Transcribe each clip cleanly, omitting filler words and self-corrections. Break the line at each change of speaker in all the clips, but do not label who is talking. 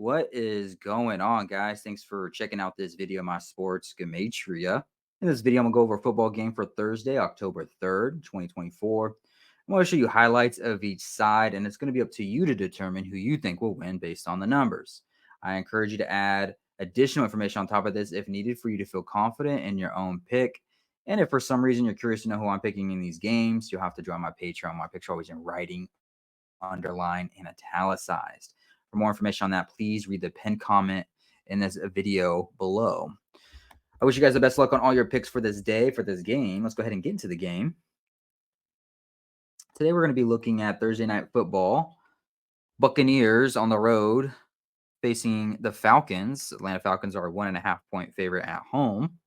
What is going on, guys? Thanks for checking out this video of my sports Gematria. In this video, I'm going to go over a football game for Thursday, October 3rd, 2024. I'm going to show you highlights of each side, and it's going to be up to you to determine who you think will win based on the numbers. I encourage you to add additional information on top of this if needed for you to feel confident in your own pick. And if for some reason you're curious to know who I'm picking in these games, you'll have to join my Patreon. My picks are always in writing, underlined, and italicized. For more information on that, please read the pinned comment in this video below. I wish you guys the best luck on all your picks for this day, for this game. Let's go ahead and get into the game. Today, we're going to be looking at Thursday Night Football. Buccaneers on the road facing the Falcons. Atlanta Falcons are a 1.5-point favorite at home.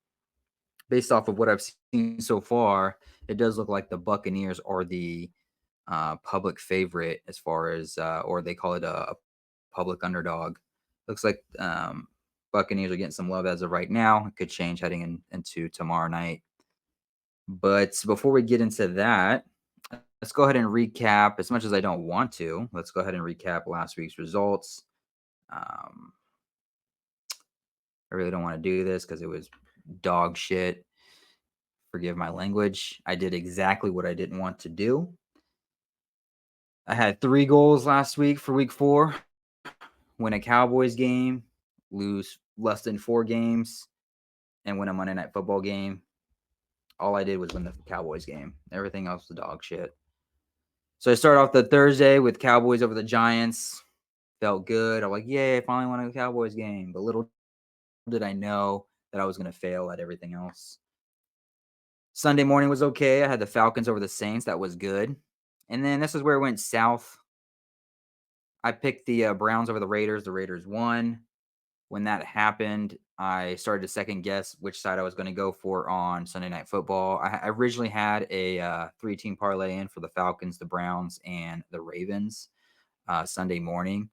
Based off of what I've seen so far, it does look like the Buccaneers are the public favorite as far as, or they call it a public underdog. Looks like Buccaneers are getting some love as of right now. It could change heading into tomorrow night. But before we get into that, let's go ahead and recap. As much as I don't want to, let's go ahead and recap last week's results. I really don't want to do this because it was dog shit. Forgive my language. I did exactly what I didn't want to do. I had 3 goals last week for week 4. Win a Cowboys game, lose less than 4 games, and win a Monday Night Football game. All I did was win the Cowboys game. Everything else was dog shit. So I started off the Thursday with Cowboys over the Giants. Felt good. I'm like, yay, I finally won a Cowboys game. But little did I know that I was going to fail at everything else. Sunday morning was okay. I had the Falcons over the Saints. That was good. And then this is where it went south. I picked the Browns over the Raiders. The Raiders won. When that happened, I started to second guess which side I was going to go for on Sunday Night Football. I originally had a 3-team parlay in for the Falcons, the Browns, and the Ravens Sunday morning.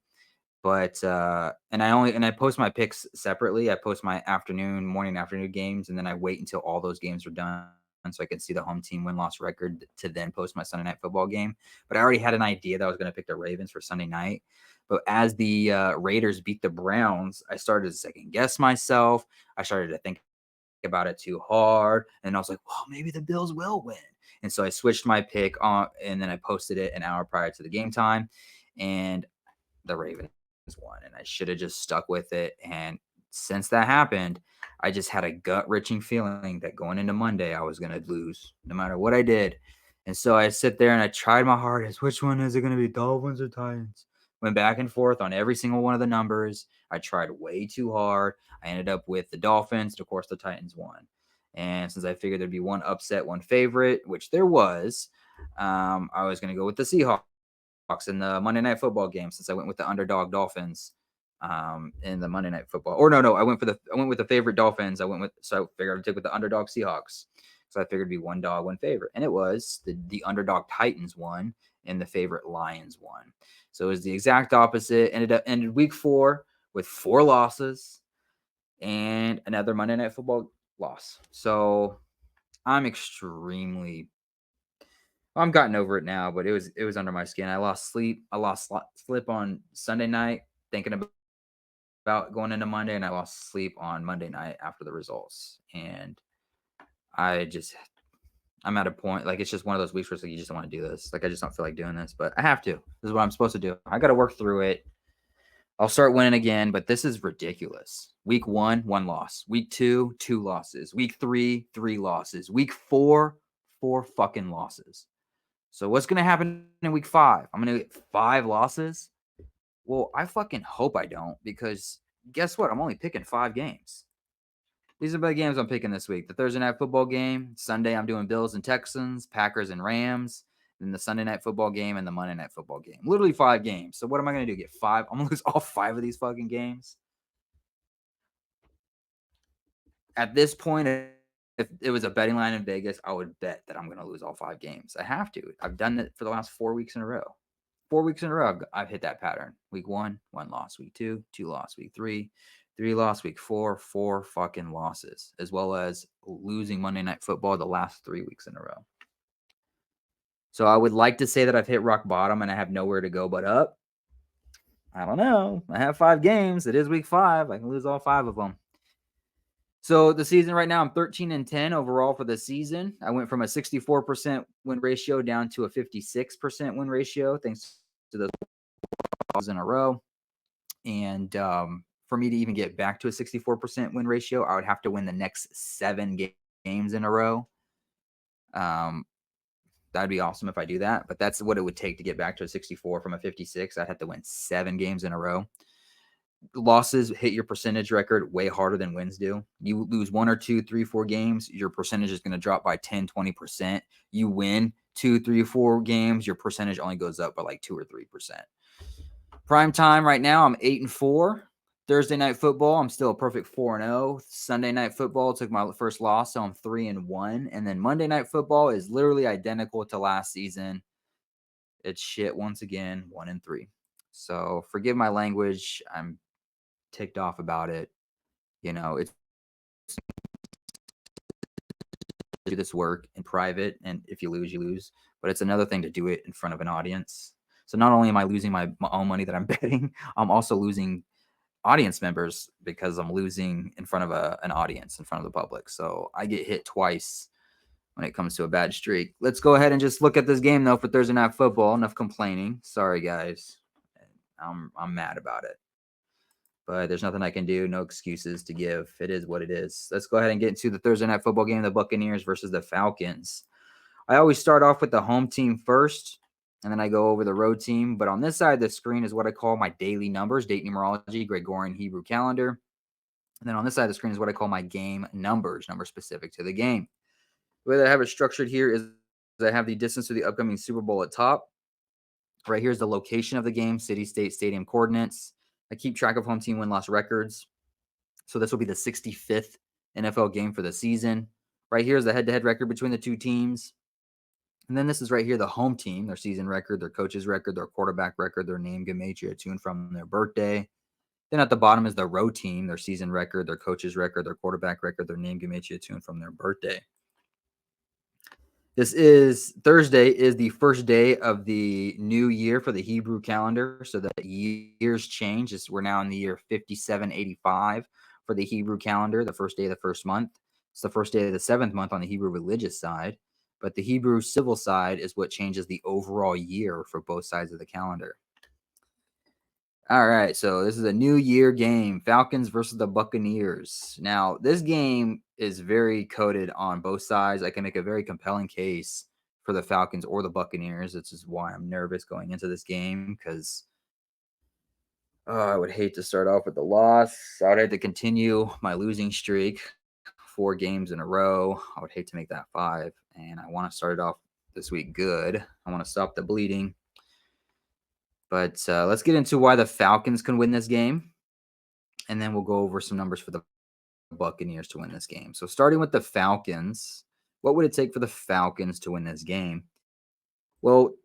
But and I post my picks separately. I post my morning, afternoon games, and then I wait until all those games are done so I can see the home team win-loss record to then post my Sunday Night Football game. But I already had an idea that I was going to pick the Ravens for Sunday night. But as the Raiders beat the Browns, I started to second guess myself. I started to think about it too hard. And I was like, well, maybe the Bills will win. And so I switched my pick on, and then I posted it an hour prior to the game time. And the Ravens won. And I should have just stuck with it. And since that happened, I just had a gut-wrenching feeling that going into Monday, I was going to lose no matter what I did. And so I sit there and I tried my hardest. Which one is it going to be, Dolphins or Titans? Went back and forth on every single one of the numbers. I tried way too hard. I ended up with the Dolphins, and of course, the Titans won. And since I figured there'd be one upset, one favorite, which there was, I was going to go with the Seahawks in the Monday Night Football game since I went with the underdog Dolphins in the Monday Night Football. Or no, I went with the favorite Dolphins. So I figured I'd take with the underdog Seahawks. So I figured it'd be one dog, one favorite. And it was the underdog Titans won and the favorite Lions won. So it was the exact opposite. Ended week 4 with 4 losses and another Monday Night Football loss. So I'm gotten over it now, but it was under my skin. I lost sleep. I lost sleep on Sunday night thinking about going into Monday, and I lost sleep on Monday night after the results. And I'm at a point, like, it's just one of those weeks where it's like, you just don't want to do this. Like, I just don't feel like doing this, but I have to. This is what I'm supposed to do. I got to work through it. I'll start winning again, but this is ridiculous. Week 1, 1 loss. Week 2, 2 losses. Week 3, 3 losses. Week 4, 4 fucking losses. So what's going to happen in week 5? I'm going to get 5 losses? Well, I fucking hope I don't, because guess what? I'm only picking 5 games. These are the games I'm picking this week. The Thursday Night Football game. Sunday, I'm doing Bills and Texans, Packers and Rams. Then the Sunday Night Football game and the Monday Night Football game. Literally 5 games. So what am I going to do? Get 5? I'm going to lose all 5 of these fucking games? At this point, if it was a betting line in Vegas, I would bet that I'm going to lose all 5 games. I have to. I've done it for the last 4 weeks in a row. 4 weeks in a row, I've hit that pattern. Week 1, 1 loss. Week 2, 2 loss. Week 3, 3 loss. Week 4, 4 fucking losses, as well as losing Monday Night Football the last 3 weeks in a row. So I would like to say that I've hit rock bottom and I have nowhere to go but up. I don't know. I have 5 games. It is week 5. I can lose all 5 of them. So the season right now, I'm 13-10 overall for the season. I went from a 64% win ratio down to a 56% win ratio, thanks to those balls in a row. And for me to even get back to a 64% win ratio, I would have to win the next 7 games in a row. That'd be awesome if I do that, but that's what it would take to get back to a 64 from a 56. I'd have to win 7 games in a row. Losses hit your percentage record way harder than wins do. You lose 1 or 2, 3, 4 games, your percentage is going to drop by 10, 20%. You win 2, 3, 4 games, your percentage only goes up by like 2 or 3%. Prime time right now, I'm 8-4. Thursday night football, I'm still a perfect 4-0. Sunday night football took my first loss, so I'm 3-1. And then Monday night football is literally identical to last season. It's shit once again, 1-3. So forgive my language. I'm ticked off about it. It's do this work in private, and if you lose, you lose. But it's another thing to do it in front of an audience. So not only am I losing my own money that I'm betting, I'm also losing audience members because I'm losing in front of an audience, in front of the public. So I get hit twice when it comes to a bad streak. Let's go ahead and just look at this game, though, for Thursday Night Football. Enough complaining. Sorry, guys. I'm mad about it. But there's nothing I can do. No excuses to give. It is what it is. Let's go ahead and get into the Thursday Night Football game, the Buccaneers versus the Falcons. I always start off with the home team first, and then I go over the road team. But on this side of the screen is what I call my daily numbers, date numerology, Gregorian Hebrew calendar. And then on this side of the screen is what I call my game numbers specific to the game. The way that I have it structured here is I have the distance to the upcoming Super Bowl at top. Right here is the location of the game, city, state, stadium coordinates. I keep track of home team win-loss records. So this will be the 65th NFL game for the season. Right here is the head-to-head record between the two teams. And then this is right here, the home team, their season record, their coach's record, their quarterback record, their name, Gematria, to and from their birthday. Then at the bottom is the road team, their season record, their coach's record, their quarterback record, their name, Gematria, to and from their birthday. This is Thursday is the first day of the new year for the Hebrew calendar. So the years change. We're now in the year 5785 for the Hebrew calendar, the first day of the first month. It's the first day of the 7th month on the Hebrew religious side. But the Hebrew civil side is what changes the overall year for both sides of the calendar. All right, so this is a new year game, Falcons versus the Buccaneers. Now, this game is very coded on both sides. I can make a very compelling case for the Falcons or the Buccaneers. This is why I'm nervous going into this game because I would hate to start off with a loss. I would hate to continue my losing streak, 4 games in a row. I would hate to make that 5, and I want to start it off this week good. I want to stop the bleeding. But let's get into why the Falcons can win this game, and then we'll go over some numbers for the Buccaneers to win this game. So starting with the Falcons, what would it take for the Falcons to win this game? Well,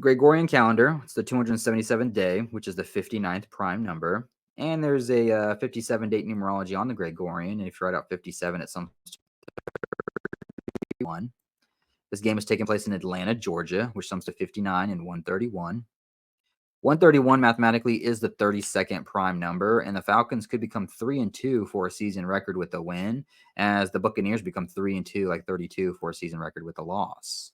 Gregorian calendar, it's the 277 day, which is the 59th prime number. And there's a 57 date numerology on the Gregorian. And if you write out 57, it's some 1. This game is taking place in Atlanta, Georgia, which sums to 59 and 131. 131 mathematically is the 32nd prime number, and the Falcons could become 3-2 for a season record with a win, as the Buccaneers become 3-2, like 32, for a season record with a loss.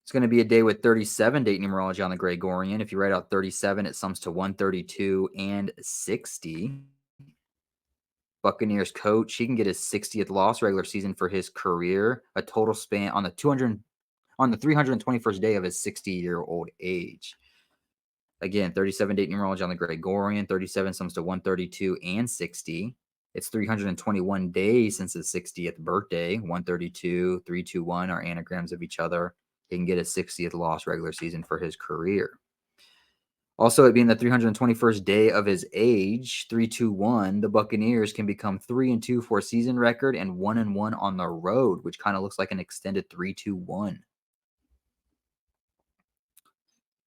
It's going to be a day with 37 date numerology on the Gregorian. If you write out 37, it sums to 132 and 60. Buccaneers coach, he can get his 60th loss regular season for his career, a total span on the 321st day of his 60-year-old age. Again, 37 date numerology on the Gregorian. 37 sums to 132 and 60. It's 321 days since his 60th birthday. 132, 321 are anagrams of each other. He can get his 60th loss regular season for his career. Also, it being the 321st day of his age, 321, the Buccaneers can become 3-2 for a season record and 1-1 on the road, which kind of looks like an extended 3-2-1.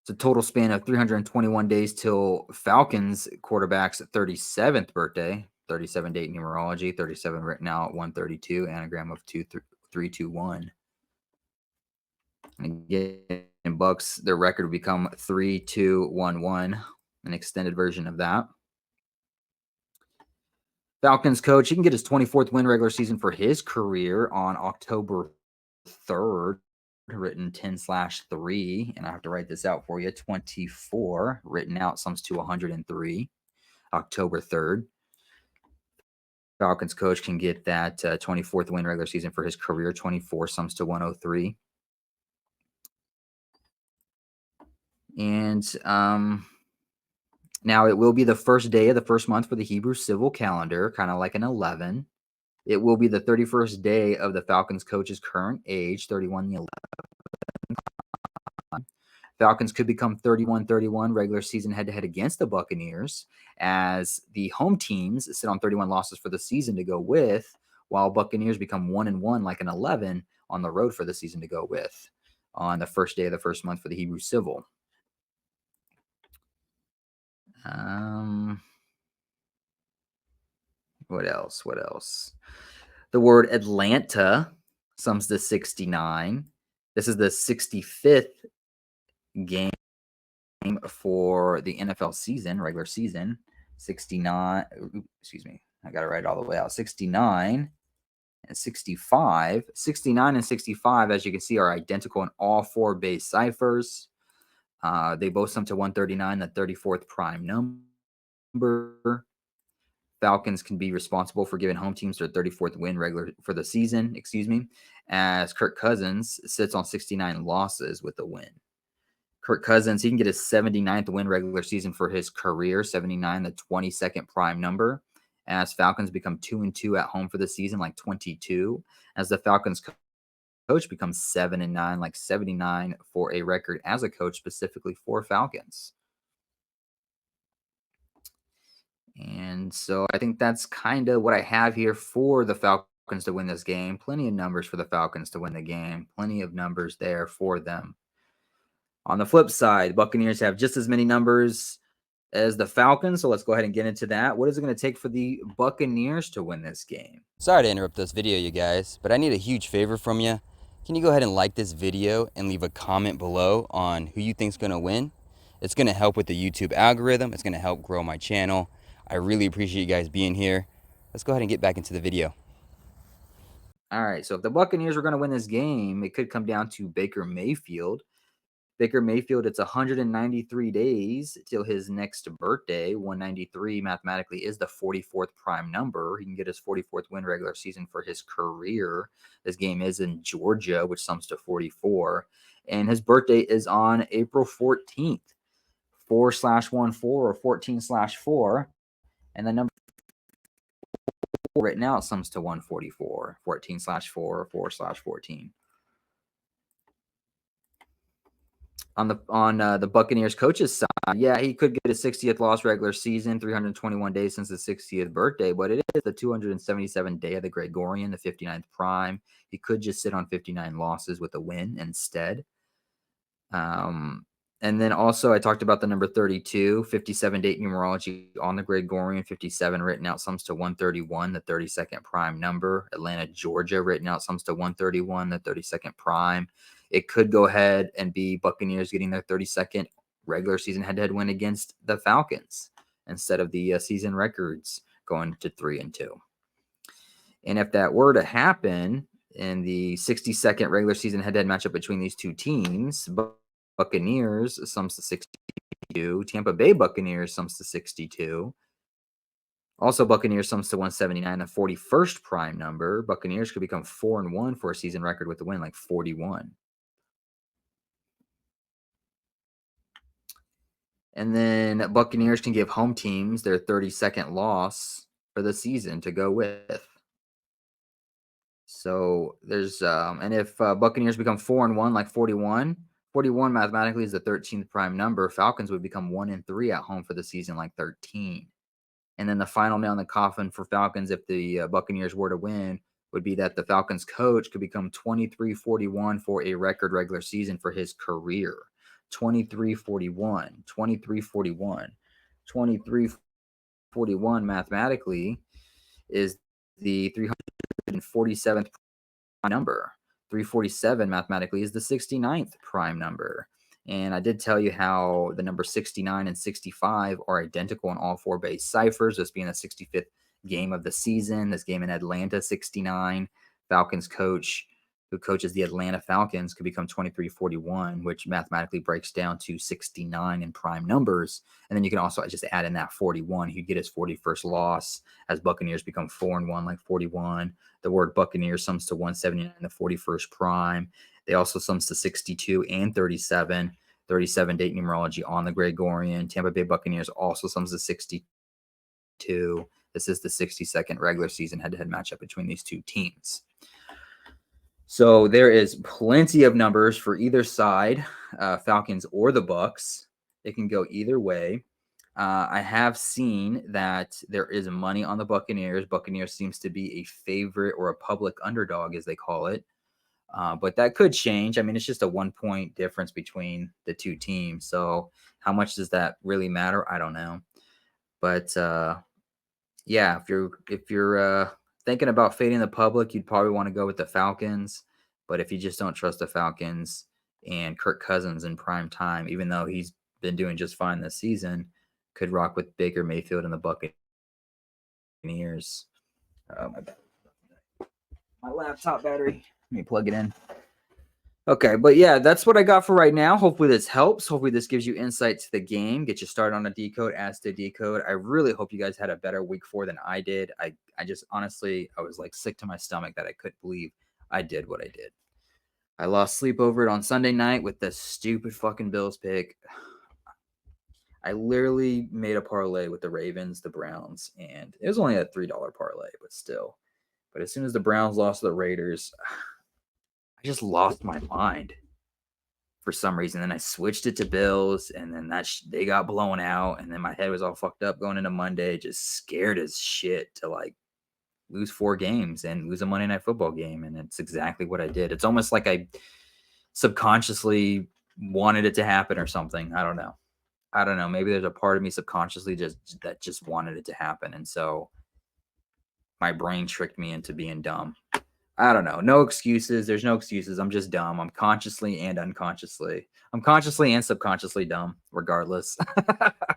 It's a total span of 321 days till Falcons quarterback's 37th birthday, 37 date numerology, 37 written out, 132, anagram of 321. Again, Bucks, their record would become 3-2-1-1, an extended version of that. Falcons coach, he can get his 24th win regular season for his career on October 3rd, written 10/3. And I have to write this out for you. 24 written out sums to 103, October 3rd. Falcons coach can get that 24th win regular season for his career. 24 sums to 103. And now it will be the first day of the first month for the Hebrew civil calendar, kind of like an 11. It will be the 31st day of the Falcons coach's current age, 31 the 11th. Falcons could become 31-31 regular season head-to-head against the Buccaneers, as the home teams sit on 31 losses for the season to go with, while Buccaneers become 1-1 like an 11 on the road for the season to go with on the first day of the first month for the Hebrew civil. What else? The word Atlanta sums to 69. This is the 65th game for the NFL season, regular season. 69. Excuse me. I got to write it all the way out. 69 and 65. 69 and 65, as you can see, are identical in all four base ciphers. They both sum to 139, the 34th prime number. Falcons can be responsible for giving home teams their 34th win regular for the season, as Kirk Cousins sits on 69 losses with a win. Kirk Cousins, he can get his 79th win regular season for his career, 79, the 22nd prime number, as Falcons become 2-2 at home for the season, like 22, as the Falcons coach becomes 7-9, like 79 for a record as a coach specifically for Falcons. And so I think that's kind of what I have here for the Falcons to win this game. Plenty of numbers for the Falcons to win the game. Plenty of numbers there for them. On the flip side, Buccaneers have just as many numbers as the Falcons. So let's go ahead and get into that. What is it going to take for the Buccaneers to win this game?
Sorry to interrupt this video, you guys, but I need a huge favor from you. Can you go ahead and like this video and leave a comment below on who you think's going to win? It's going to help with the YouTube algorithm. It's going to help grow my channel. I really appreciate you guys being here. Let's go ahead and get back into the video.
All right. So if the Buccaneers were going to win this game, it could come down to Baker Mayfield. Baker Mayfield, it's 193 days till his next birthday. 193 mathematically is the 44th prime number. He can get his 44th win regular season for his career. This game is in Georgia, which sums to 44. And his birthday is on April 14th, 4/14 or 14/4. And the number written out sums to 144, 14/4 or 4/14. On the Buccaneers coach's side, yeah, he could get his 60th loss regular season, 321 days since his 60th birthday, but it is the 277th day of the Gregorian, the 59th prime. He could just sit on 59 losses with a win instead. And then also I talked about the number 32, 57 date numerology on the Gregorian, 57 written out sums to 131, the 32nd prime number. Atlanta, Georgia written out sums to 131, the 32nd prime. It could go ahead and be Buccaneers getting their 32nd regular season head-to-head win against the Falcons instead of the season records going to 3-2. And if that were to happen in the 62nd regular season head-to-head matchup between these two teams, Buccaneers sums to 62. Tampa Bay Buccaneers sums to 62. Also, Buccaneers sums to 179, the 41st prime number. Buccaneers could become 4-1 for a season record with a win, like 41. And then Buccaneers can give home teams their 32nd loss for the season to go with. So there's and if Buccaneers become 4-1, like 41, 41 mathematically is the 13th prime number. Falcons would become 1-3 at home for the season, like 13. And then the final nail in the coffin for Falcons, if the Buccaneers were to win, would be that the Falcons coach could become 23-41 for a record regular season for his career. 23-41, 23-41, 23-41 mathematically is the 347th number. 347 mathematically is the 69th prime number. And I did tell you how the number 69 and 65 are identical in all four base ciphers, this being the 65th game of the season. This game in Atlanta, 69. Falcons coach who coaches the Atlanta Falcons could become 2341, which mathematically breaks down to 69 in prime numbers. And then you can also just add in that 41. He'd get his 41st loss as Buccaneers become 4-1, like 41. The word Buccaneers sums to 179, the 41st prime. They also sums to 62 and 37. 37 date numerology on the Gregorian. Tampa Bay Buccaneers also sums to 62. This is the 62nd regular season head-to-head matchup between these two teams. So there is plenty of numbers for either side, Falcons or the Bucks. It can go either way. I have seen that there is money on the Buccaneers. Buccaneers seems to be a favorite or a public underdog, as they call it. But that could change. I mean, it's just a 1-point difference between the two teams. So how much does that really matter? I don't know. But yeah, if you're thinking about fading the public, you'd probably want to go with the Falcons. But if you just don't trust the Falcons and Kirk Cousins in prime time, even though he's been doing just fine this season, could rock with Baker Mayfield and the Buccaneers. My laptop battery. Let me plug it in. Okay, but yeah, that's what I got for right now. Hopefully this helps. Hopefully this gives you insight to the game, get you started on a decode, as to decode. I really hope you guys had a better week 4 than I did. I just honestly, I was like sick to my stomach that I couldn't believe I did what I did. I lost sleep over it on Sunday night with the stupid fucking Bills pick. I literally made a parlay with the Ravens, the Browns, and it was only a $3 parlay, but still. But as soon as the Browns lost to the Raiders, I just lost my mind for some reason. Then I switched it to Bills, and then they got blown out, and then my head was all fucked up going into Monday, just scared as shit to like lose 4 games and lose a Monday Night Football game, and it's exactly what I did. It's almost like I subconsciously wanted it to happen or something. I don't know. Maybe there's a part of me subconsciously just wanted it to happen, and so my brain tricked me into being dumb. I don't know. No excuses. There's no excuses. I'm just dumb. I'm consciously and unconsciously. I'm consciously and subconsciously dumb, regardless.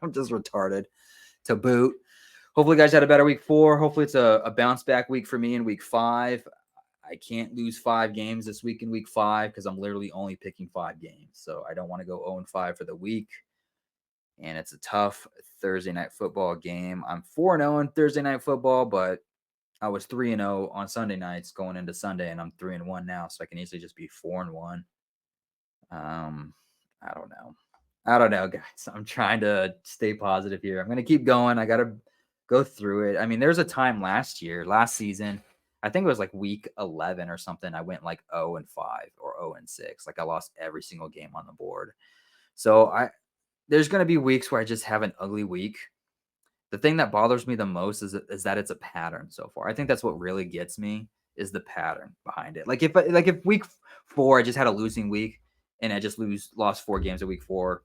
I'm just retarded to boot. Hopefully, you guys had a better week 4. Hopefully, it's a bounce back week for me in week 5. I can't lose 5 games this week in week 5 because I'm literally only picking 5 games. So I don't want to go 0-5 for the week. And it's a tough Thursday night football game. I'm 4-0 in Thursday night football, but I was 3-0 on Sunday nights going into Sunday, and I'm 3-1 now, so I can easily just be 4-1. I don't know, guys. I'm trying to stay positive here. I'm gonna keep going. I gotta go through it. I mean, there's a time last season, I think it was like week 11 or something. I went like 0-5 or 0-6. Like I lost every single game on the board. So there's gonna be weeks where I just have an ugly week. The thing that bothers me the most is that it's a pattern so far. I think that's what really gets me is the pattern behind it. Like if week 4 I just had a losing week and I just lost 4 games in week 4,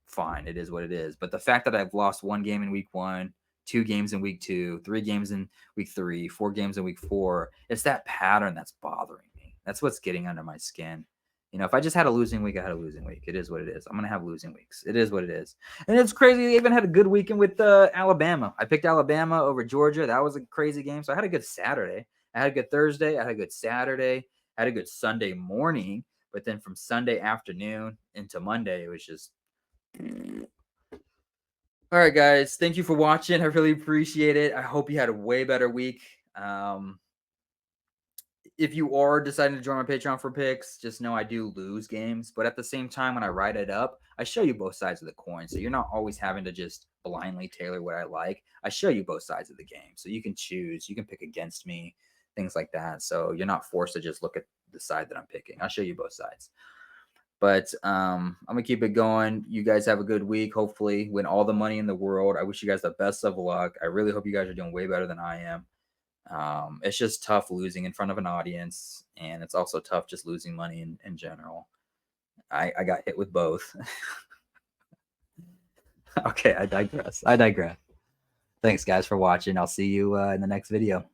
fine, it is what it is. But the fact that I've lost 1 game in week 1, 2 games in week 2, 3 games in week 3, 4 games in week 4, it's that pattern that's bothering me. That's what's getting under my skin. You know, if I just had a losing week, I had a losing week. It is what it is. I'm going to have losing weeks. It is what it is. And it's crazy. They even had a good weekend with Alabama. I picked Alabama over Georgia. That was a crazy game. So I had a good Saturday. I had a good Thursday. I had a good Saturday. I had a good Sunday morning. But then from Sunday afternoon into Monday, it was just. All right, guys. Thank you for watching. I really appreciate it. I hope you had a way better week. If you are deciding to join my Patreon for picks, just know I do lose games. But at the same time, when I write it up, I show you both sides of the coin. So you're not always having to just blindly tailor what I like. I show you both sides of the game. So you can choose. You can pick against me, things like that. So you're not forced to just look at the side that I'm picking. I'll show you both sides. But I'm going to keep it going. You guys have a good week. Hopefully, win all the money in the world. I wish you guys the best of luck. I really hope you guys are doing way better than I am. It's just tough losing in front of an audience, and it's also tough just losing money in general. I got hit with both. Okay, I digress. Thanks, guys, for watching. I'll see you in the next video.